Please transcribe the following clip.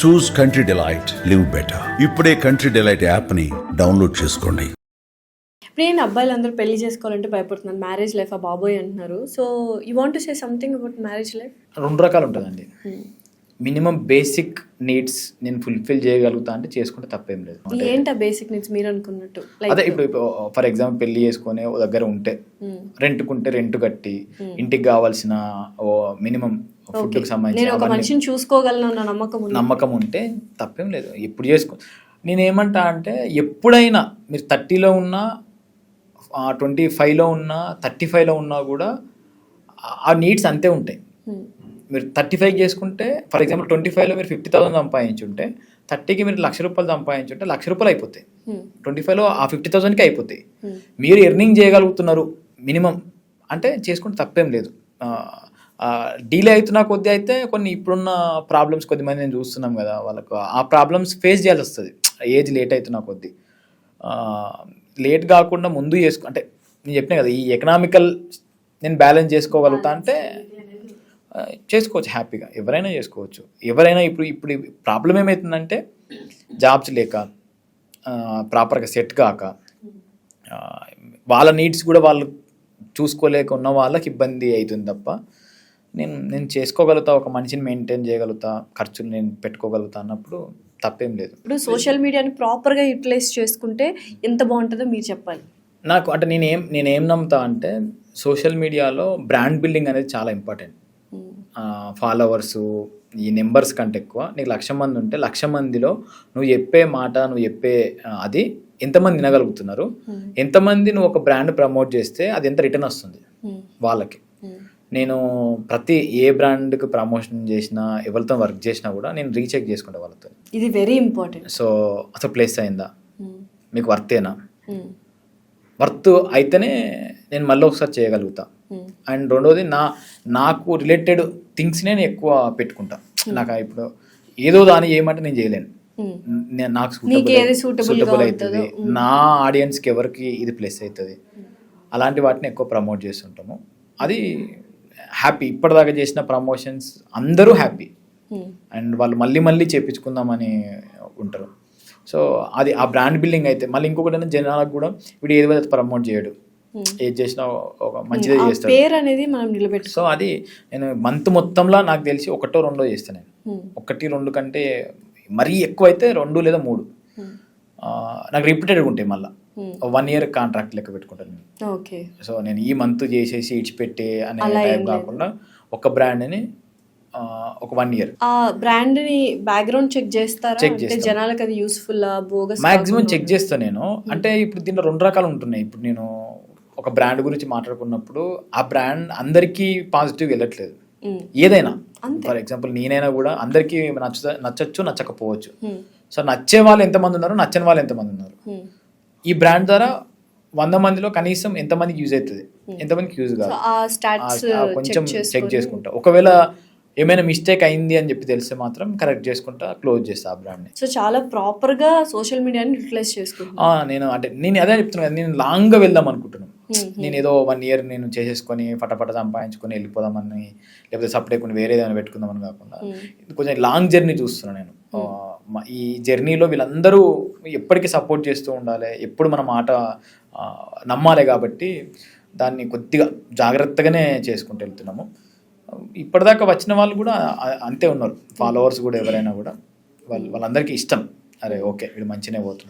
చూస్ country delight, live better. ఇప్పుడే country delight యాప్ని download చేసుకోండి. ఇప్పుడు ఏంటి అబ్బాయిలు అందరూ పెళ్లి చేసుకోవాలంటే భయపడుతున్నారు, మ్యారేజ్ లైఫ్ ఆ బాబోయ్ అంటున్నారు. So you want to say something about marriage life? రెండు రకాలు ఉంటుందండి. మినిమం బేసిక్ నీడ్స్ నేను ఫుల్ఫిల్ చేయగలుగుతా అంటే చేసుకుంటే తప్పేం లేదు. ఏంటి ఆ బేసిక్ నీడ్స్ మీరు అనుకున్నట్టు? అదే ఇప్పుడు ఫర్ ఎగ్జాంపుల్ పెళ్లి చేసుకుని ఓ దగ్గర ఉంటే రెంట్కుంటే రెంట్ కట్టి ఇంటికి కావాల్సిన మినిమం ఫుడ్కి సంబంధించి చూసుకోగలను నమ్మకం ఉంటే తప్పేం లేదు. ఎప్పుడు చేసుకో నేనేమంటా అంటే ఎప్పుడైనా మీరు 30లో ఉన్నా 25లో ఉన్నా 35లో ఉన్నా కూడా ఆ నీడ్స్ అంతే ఉంటాయి. మీరు 35 చేసుకుంటే ఫర్ ఎగ్జాంపుల్ 25లో మీరు 50,000 సంపాదించుంటే 30కి మీరు ₹1,00,000 సంపాదించుంటే ₹1,00,000 అయిపోతాయి. 25లో ఆ 50,000కి అయిపోతాయి. మీరు ఎర్నింగ్ చేయగలుగుతున్నారు మినిమం అంటే చేసుకుంటే తప్పేం లేదు. డీలే అవుతున్న కొద్దీ అయితే కొన్ని ఇప్పుడున్న ప్రాబ్లమ్స్ కొద్దిమంది నేను చూస్తున్నాం కదా, వాళ్ళకు ఆ ప్రాబ్లమ్స్ ఫేస్ చేయాల్సి వస్తుంది. ఏజ్ లేట్ అవుతున్న కొద్దీ లేట్ కాకుండా ముందు అంటే నేను చెప్పినా కదా, ఈ ఎకనామికల్ నేను బ్యాలెన్స్ చేసుకోగలుగుతా అంటే చేసుకోవచ్చు హ్యాపీగా. ఎవరైనా చేసుకోవచ్చు. ఎవరైనా ఇప్పుడు ప్రాబ్లం ఏమవుతుందంటే జాబ్స్ లేక ప్రాపర్గా సెట్ కాక వాళ్ళ నీడ్స్ కూడా వాళ్ళు చూసుకోలేక ఉన్న వాళ్ళకి ఇబ్బంది అవుతుంది తప్ప నేను చేసుకోగలుగుతా, ఒక మనిషిని మెయింటైన్ చేయగలుగుతా, ఖర్చులు నేను పెట్టుకోగలుగుతా అన్నప్పుడు తప్పేం లేదు. ఇప్పుడు సోషల్ మీడియాని ప్రాపర్గా యూటిలైజ్ చేసుకుంటే ఎంత బాగుంటుందో మీరు చెప్పాలి. నాకు అంటే నేనేం నమ్ముతా అంటే సోషల్ మీడియాలో బ్రాండ్ బిల్డింగ్ అనేది చాలా ఇంపార్టెంట్. ఫాలోవర్సు ఈ నెంబర్స్ కంటే ఎక్కువ నీకు 1,00,000 మంది ఉంటే 1,00,000 మందిలో నువ్వు చెప్పే మాట, నువ్వు చెప్పే అది ఎంతమంది వినగలుగుతున్నారు, ఎంతమంది నువ్వు ఒక బ్రాండ్ ప్రమోట్ చేస్తే అది ఎంత రిటర్న్ వస్తుంది వాళ్ళకి. నేను ప్రతి ఏ బ్రాండ్కి ప్రమోషన్ చేసినా ఎవరితో వర్క్ చేసినా కూడా నేను రీచెక్ చేసుకుంటా వాళ్ళతో. ఇది వెరీ ఇంపార్టెంట్. సో అసలు ప్లేస్ అయిందా, మీకు వర్తేనా, వర్త్ అయితేనే నేను మళ్ళీ ఒకసారి చేయగలుగుతా. అండ్ రెండోది నాకు రిలేటెడ్ థింగ్స్నే నేను ఎక్కువ పెట్టుకుంటా. నాకు ఇప్పుడు ఏదో దాన్ని ఏమంటే నేను చేయలేను. నాకు సూటబుల్ అవుతుంది, నా ఆడియన్స్కి ఎవరికి ఇది ప్లస్ అవుతుంది, అలాంటి వాటిని ఎక్కువ ప్రమోట్ చేస్తుంటాము. అది హ్యాపీ. ఇప్పటిదాకా చేసిన ప్రమోషన్స్ అందరూ హ్యాపీ అండ్ వాళ్ళు మళ్ళీ మళ్ళీ చేయించుకుందామని ఉంటారు. సో అది ఆ బ్రాండ్ బిల్డింగ్ అయితే మళ్ళీ ఇంకొకటి జనాలకు కూడా ఇప్పుడు ఏదో ప్రమోట్ చేయడు, ఏది చేసినా ఒక మంచిదే చేస్తాడు, పేరు అనేది మనం నిలబెట్టు. సో అది నేను మంత్ మొత్తంలో నాకు తెలిసి 1 or 2 చేస్తాను నేను. 1, 2 కంటే మరీ ఎక్కువ అయితే 2 లేదా 3 నాకు రిపీటెడ్గా ఉంటాయి. మళ్ళీ 1 year కాంట్రాక్ట్ లెక్క పెట్టుకుంటాను నేను. ఓకే. సో నేను ఈ మంత్ చేసేసి ఇడిచిపెట్టే అనే టైం కాకుండా ఒక బ్రాండ్ని ఒక 1 year ఆ బ్రాండ్ ని బ్యాక్గ్రౌండ్ చెక్ చేస్తారా? అంటే జనాలకు అది యూస్ఫుల్ బోగస్ మాక్సిమం చెక్ చేస్తా నేను. అంటే ఇప్పుడు దీంట్లో 2 రకాలు ఉంటున్నాయి. ఇప్పుడు నేను ఒక బ్రాండ్ గురించి మాట్లాడుకున్నప్పుడు ఆ బ్రాండ్ అందరికీ పాజిటివ్ వెళ్ళట్లేదు. ఏదైనా ఫర్ ఎగ్జాంపుల్ నేనైనా కూడా అందరికీ నచ్చచ్చు నచ్చకపోవచ్చు. సో నచ్చే వాళ్ళు ఎంతమంది ఉన్నారు, నచ్చని వాళ్ళు ఎంతమంది ఉన్నారు. ఈ బ్రాండ్ ద్వారా 100 మందిలో కనీసం ఎంతమందికి యూజ్ అవుతుంది, ఎంతమందికి యూజ్ కాదు, కొంచెం చెక్ చేసుకుంటా. ఒకవేళ ఏమైనా మిస్టేక్ అయింది అని చెప్పి తెలిస్తే మాత్రం కరెక్ట్ చేసుకుంటా, క్లోజ్ చేస్తా ఆ బ్రాండ్ని. సో చాలా ప్రాపర్గా సోషల్ మీడియాని యూటిలైజ్ చేసుకుంటా. నేను అదే చెప్తున్నాను కదా, నేను లాంగ్గా వెళ్దాం అనుకుంటున్నాను. నేను ఏదో 1 year నేను చేసేసుకొని ఫటాఫట సంపాదించుకొని వెళ్ళిపోదామని, లేకపోతే సపరేట్ వేరే ఏదైనా పెట్టుకుందామని కాకుండా కొంచెం లాంగ్ జర్నీ చూస్తున్నాను నేను. ఈ జర్నీలో వీళ్ళందరూ ఎప్పటికీ సపోర్ట్ చేస్తూ ఉండాలి, ఎప్పుడు మన మాట నమ్మాలి. కాబట్టి దాన్ని కొద్దిగా జాగ్రత్తగానే చేసుకుంటూ వెళ్తున్నాము. ఇప్పటిదాకా వచ్చిన వాళ్ళు కూడా అంతే ఉన్నారు, ఫాలోవర్స్ కూడా ఎవరైనా కూడా వాళ్ళందరికీ ఇష్టం. అరే ఓకే వీడు మంచిగానే పోతున్నారు.